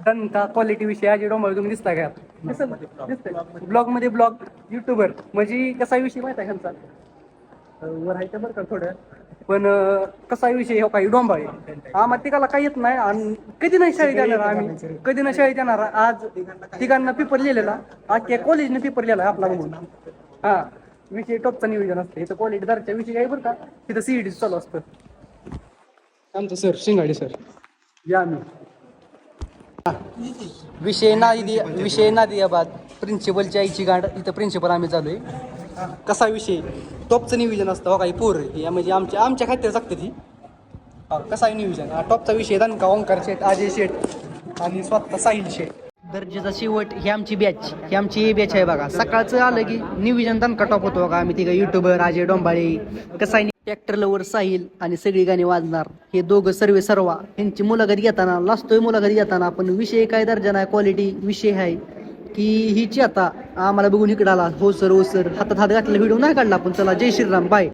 दणका क्वालिटी विषय अजय डोंबाळे तुम्ही दिसता का ब्लॉग मध्ये ब्लॉग युट्यूबर म्हणजे कसा विषय माहिती आहे ह्यांचा वर आहे बरं का थोडं पण कसा विषय हो काही डोंबाळे आम्हाला तिघाला काही येत नाही आणि कधी नाही शाळेत येणार आम्ही कधी नाही शाळेत येणार आज तिघांना पेपर लिहिलेला आज कॉलेजने पेपर लिहिला आपला बघून हा विषय टॉपचं नियोजन असतं इथं क्वालिटी दरच्या विषय आहे बरं का तिथं सीईडी चालू असतं आमचं सर शिंगाडे सर या आम्ही विषय नादियाबाद प्रिन्सिपलच्या आईची गाड इथं प्रिन्सिपल आम्ही चालू आहे कसा विषय टॉपचं नियोजन असतं हो काही पोर या म्हणजे आमच्या खात्यात जगतं ती कसा नियोजन टॉपचा विषय दणका ओंकार शेठ अजय शेठ आणि स्वतः साहिल शेठ दर्जेचा शेवट ही आमची बॅच आहे बघा सकाळचं आलं की नियोजन दणका टॉप होतो बघा आम्ही तिघं युट्यूबर अजय डोंबाळे कसा ट्रॅक्टर लवर साहिल आणि सगळी गाणी वाजणार हे दोघं सर्वा ह्यांची मुलाखत घेताना लाजतोय मुलाखत घेताना पण विषय काय दर्जा नाही क्वालिटी विषय आहे की हिची आता आम्हाला बघून इकडे आला हो सर हातात हात घातलेला व्हिडिओ नाही काढला पण चला जय श्रीराम बाय